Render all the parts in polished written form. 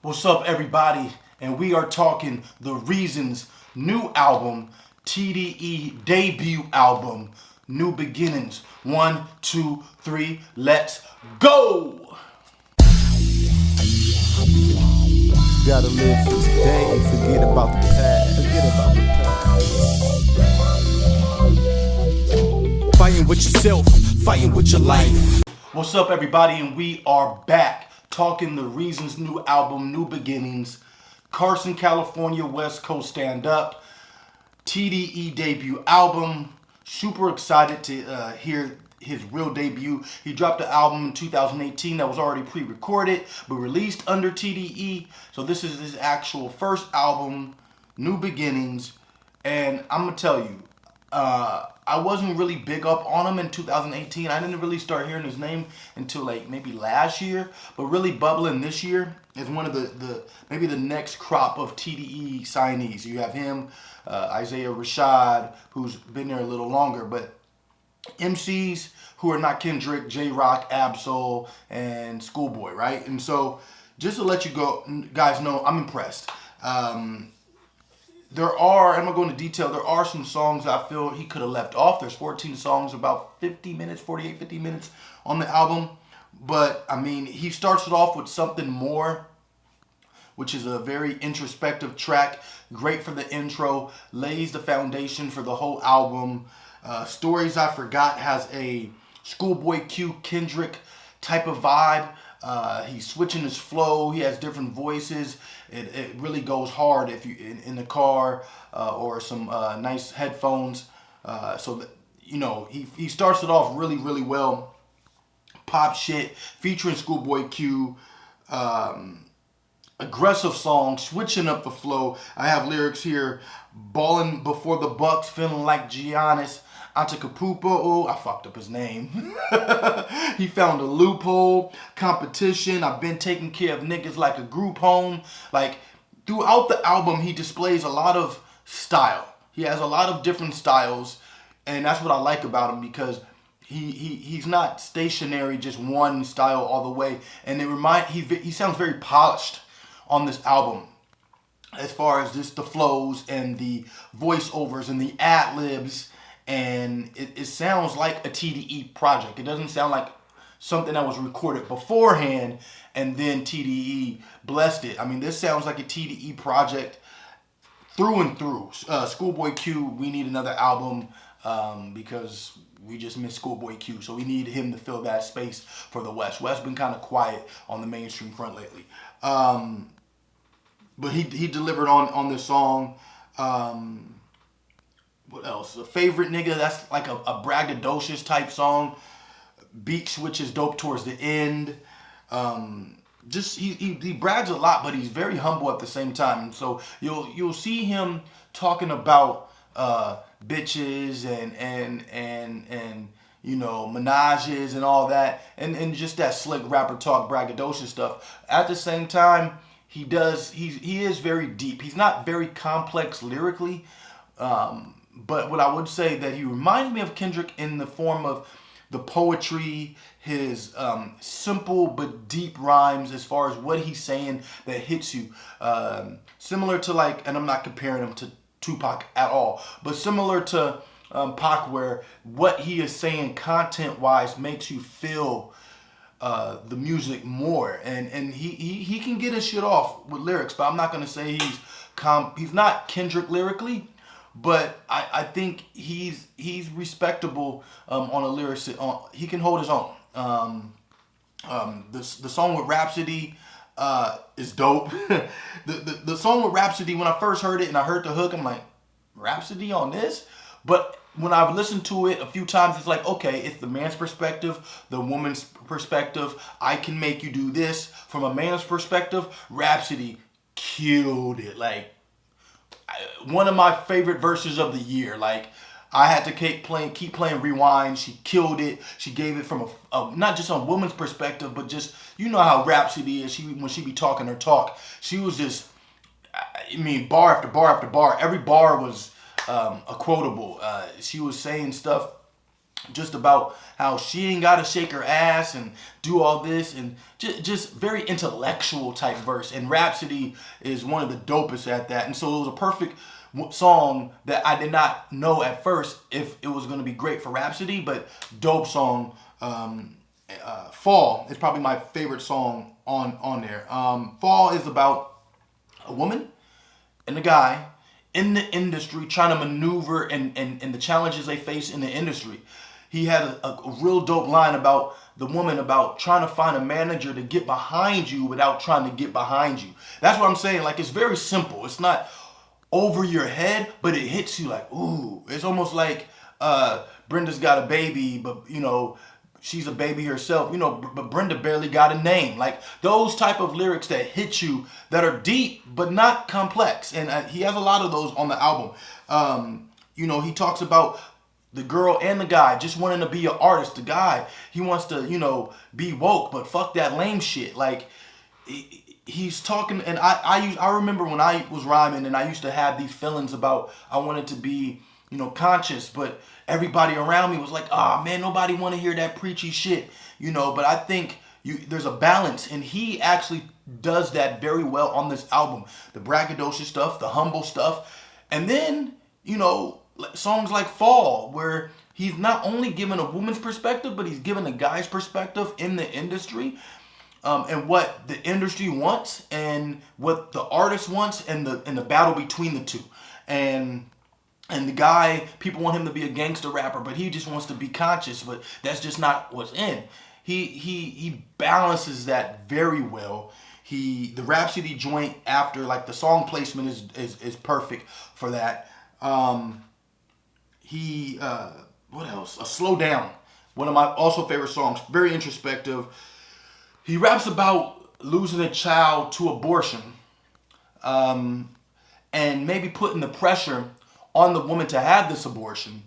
What's up, everybody? And we are talking The Reasons new album, TDE debut album, New Beginnings. One, two, three, let's go! Gotta live for today and forget about the past. Fighting with yourself, fighting with your life. What's up, everybody? And we are back talking The Reasons new album, New Beginnings, Carson, California, West Coast Stand Up, TDE debut album. Super excited to hear his real debut. He dropped the album in 2018 that was already pre-recorded but released under TDE. So this is his actual first album, New Beginnings. And I'm gonna tell you, I wasn't really big up on him in 2018. I didn't really start hearing his name until like maybe last year, but really bubbling this year is one of the maybe the next crop of TDE signees. You have him, Isaiah Rashad, who's been there a little longer, but MCs who are not Kendrick, J Rock, Absol, and Schoolboy, right? And so just to let you guys know, I'm impressed. There are, I'm going to go into detail, there are some songs I feel he could have left off. There's 14 songs, about 50 minutes, 48, 50 minutes on the album. But, I mean, he starts it off with Something More, which is a very introspective track. Great for the intro, lays the foundation for the whole album. Stories I Forgot has a Schoolboy Q, Kendrick type of vibe. He's switching his flow. He has different voices. It really goes hard if you in the car or some nice headphones. So that, you know, he starts it off really well. Pop shit featuring Schoolboy Q. Aggressive song, switching up the flow. I have lyrics here: balling before the Bucks, feeling like Giannis Antetokounmpo. Oh, I fucked up his name. He found a loophole. Competition. I've been taking care of niggas like a group home. Like throughout the album, he displays a lot of style. He has a lot of different styles, and that's what I like about him because he's not stationary, just one style all the way. And he sounds very polished on this album, as far as just the flows and the voiceovers and the ad-libs, and it sounds like a TDE project. It doesn't sound like something that was recorded beforehand and then TDE blessed it. I mean, this sounds like a TDE project through and through. Schoolboy Q, we need another album because we just missed Schoolboy Q, so we need him to fill that space for the West. West been kind of quiet on the mainstream front lately. But he delivered on this song. What else? A Favorite Nigga, that's like a braggadocious type song. Beat switches dope towards the end. Just he brags a lot, but he's very humble at the same time. So you'll see him talking about bitches and you know, menages and all that, and just that slick rapper talk, braggadocious stuff. At the same time, he is very deep. He's not very complex lyrically, but what I would say that he reminds me of Kendrick in the form of the poetry, his simple but deep rhymes as far as what he's saying that hits you. Similar to like, and I'm not comparing him to Tupac at all, but similar to Pac, where what he is saying content-wise makes you feel the music more, and he can get his shit off with lyrics. But I'm not gonna say he's not Kendrick lyrically, but I think he's respectable on a lyric. He can hold his own. The song with Rapsody is dope. the song with Rapsody, when I first heard it and I heard the hook, I'm like, Rapsody on this? But when I've listened to it a few times, it's like, okay, it's the man's perspective, the woman's perspective. I can make you do this. From a man's perspective, Rapsody killed it. Like, one of my favorite verses of the year. Like, I had to keep playing Rewind. She killed it. She gave it from a not just a woman's perspective, but just, you know how Rapsody is. When she be talking her talk, she was just, I mean, bar after bar after bar. Every bar was a quotable. She was saying stuff just about how she ain't gotta shake her ass and do all this, and just very intellectual type verse. And Rapsody is one of the dopest at that. And so it was a perfect song that I did not know at first if it was going to be great for Rapsody, but dope song. Fall is probably my favorite song on there. Fall is about a woman and a guy in the industry trying to maneuver and the challenges they face in the industry. He had a real dope line about the woman, about trying to find a manager to get behind you without trying to get behind you. That's what I'm saying. Like, it's very simple. It's not over your head, but it hits you like, ooh. It's almost like Brenda's got a baby, but she's a baby herself, but Brenda barely got a name. Like, those type of lyrics that hit you, that are deep but not complex. And he has a lot of those on the album. He talks about the girl and the guy just wanting to be an artist. The guy, he wants to, be woke, but fuck that lame shit. Like, he's talking, and I remember when I was rhyming and I used to have these feelings about I wanted to be, conscious, but everybody around me was like, ah, man, nobody want to hear that preachy shit, but I think there's a balance, and he actually does that very well on this album. The braggadocious stuff, the humble stuff, and then, songs like Fall, where he's not only giving a woman's perspective, but he's giving a guy's perspective in the industry. And what the industry wants, and what the artist wants, and the battle between the two. And the guy, people want him to be a gangster rapper, but he just wants to be conscious, but that's just not what's in. He balances that very well. The Rapsody joint after, like, the song placement is perfect for that. What else? Slow Down, one of my also favorite songs, very introspective. He raps about losing a child to abortion, and maybe putting the pressure on the woman to have this abortion.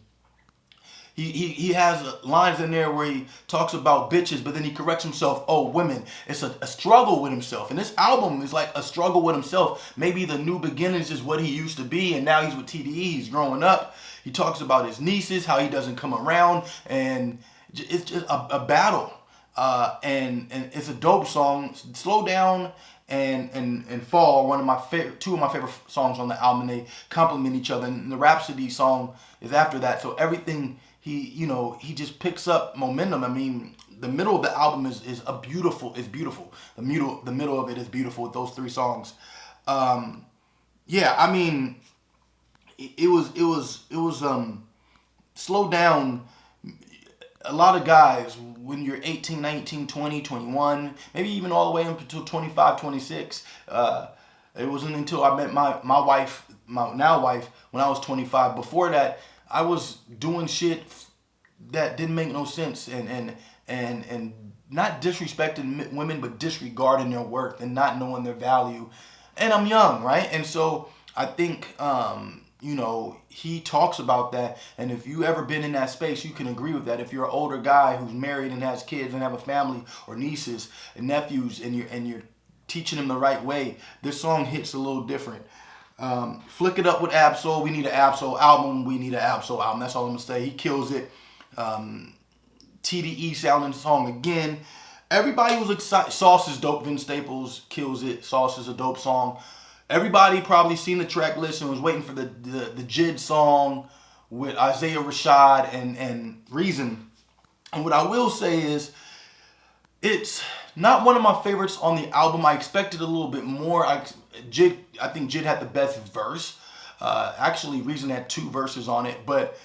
He has lines in there where he talks about bitches, but then he corrects himself. Oh, women. It's a struggle with himself. And this album is like a struggle with himself. Maybe the new beginnings is what he used to be, and now he's with TDE. He's growing up. He talks about his nieces, how he doesn't come around, and it's just a battle. And it's a dope song. Slow Down and Fall, two of my favorite songs on the album. They complement each other, and the Rapsody song is after that. So everything he just picks up momentum. I mean, the middle of the album is beautiful. The middle of it is beautiful with those three songs. Yeah, I mean, it was Slow Down. A lot of guys, when you're 18, 19, 20, 21, maybe even all the way up until 25, 26, it wasn't until I met my wife, my now wife, when I was 25. Before that, I was doing shit that didn't make no sense, and not disrespecting women, but disregarding their worth and not knowing their value. And I'm young, right? And so I think he talks about that, and if you ever been in that space, you can agree with that. If you're an older guy who's married and has kids and have a family, or nieces and nephews, and you're teaching them the right way, this song hits a little different. Flick It Up with Ab-Soul. We need an Ab-Soul album. We need an Ab-Soul album. That's all I'm gonna say. He kills it. TDE sounding song again. Everybody was excited. Sauce is dope. Vince Staples kills it. Sauce is a dope song. Everybody probably seen the track list and was waiting for the JID song with Isaiah Rashad and Reason. And what I will say is, it's not one of my favorites on the album. I expected a little bit more. I think JID had the best verse. Actually, Reason had 2 verses on it, but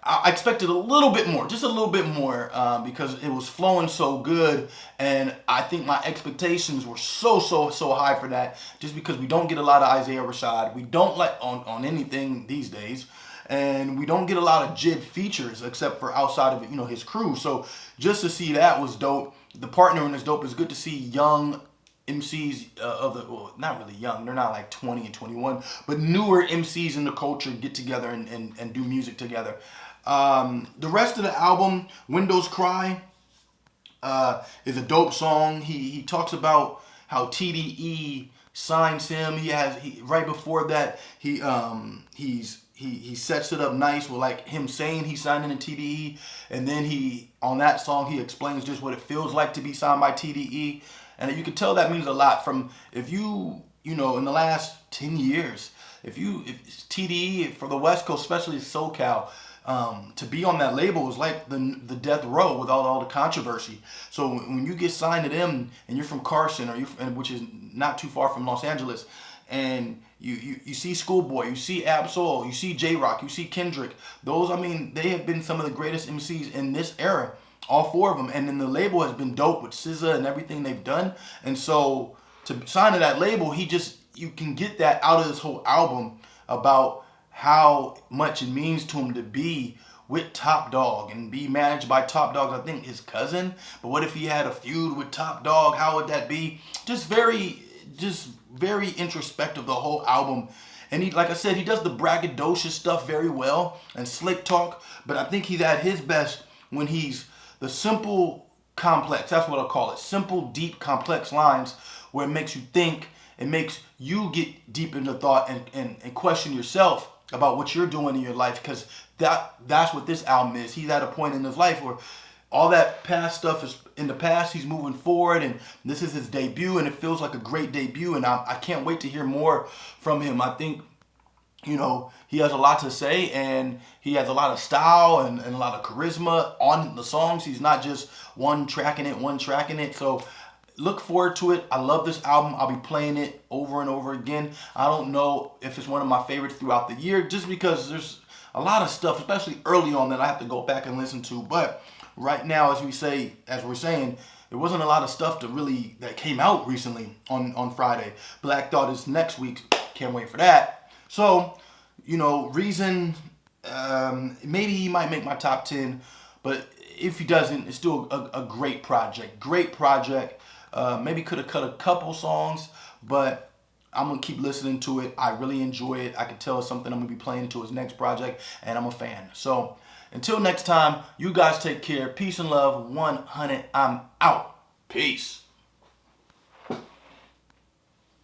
I expected a little bit more, just a little bit more, because it was flowing so good, and I think my expectations were so high for that, just because we don't get a lot of Isaiah Rashad. We don't let on anything these days, and we don't get a lot of JID features except for outside of his crew. So just to see that was dope. The partnering is dope. It's good to see young MCs not really young, they're not like 20 and 21, but newer MCs in the culture get together and do music together. The rest of the album, Windows Cry, is a dope song. He talks about how TDE signs him. Right before that, he's he sets it up nice with like him saying he's signing to TDE, and then he on that song he explains just what it feels like to be signed by TDE, and you can tell that means a lot. From if you know in the last 10 years, if TDE for the West Coast, especially SoCal, to be on that label is like the death row with all the controversy. So when you get signed to them and you're from Carson which is not too far from Los Angeles, and you see Schoolboy, you see Absol, you see J-Rock, you see Kendrick. Those, I mean, they have been some of the greatest MCs in this era, all four of them. And then the label has been dope with SZA and everything they've done. And so to sign to that label, you can get that out of this whole album about how much it means to him to be with Top Dog and be managed by Top Dog, I think his cousin. But what if he had a feud with Top Dog? How would that be? Just very introspective, the whole album. And he, like I said, he does the braggadocious stuff very well and slick talk, but I think he's at his best when he's the simple, complex, that's what I'll call it, simple, deep, complex lines where it makes you think, it makes you get deep into thought and question yourself about what you're doing in your life, because that's what this album is. He's at a point in his life where all that past stuff is in the past. He's moving forward, and this is his debut, and it feels like a great debut, and I can't wait to hear more from him. I think, he has a lot to say, and he has a lot of style and a lot of charisma on the songs. He's not just one tracking it. So look forward to it. I love this album. I'll be playing it over and over again. I don't know if it's one of my favorites throughout the year, just because there's a lot of stuff, especially early on, that I have to go back and listen to. But right now, as we're saying, there wasn't a lot of stuff that came out recently on Friday. Black Thought is next week. Can't wait for that. So, Reason, maybe he might make my top 10, but if he doesn't, it's still a great project. Maybe could have cut a couple songs, but I'm going to keep listening to it. I really enjoy it. I can tell it's something I'm going to be playing into his next project, and I'm a fan. So until next time, you guys take care. Peace and love. 100. I'm out. Peace.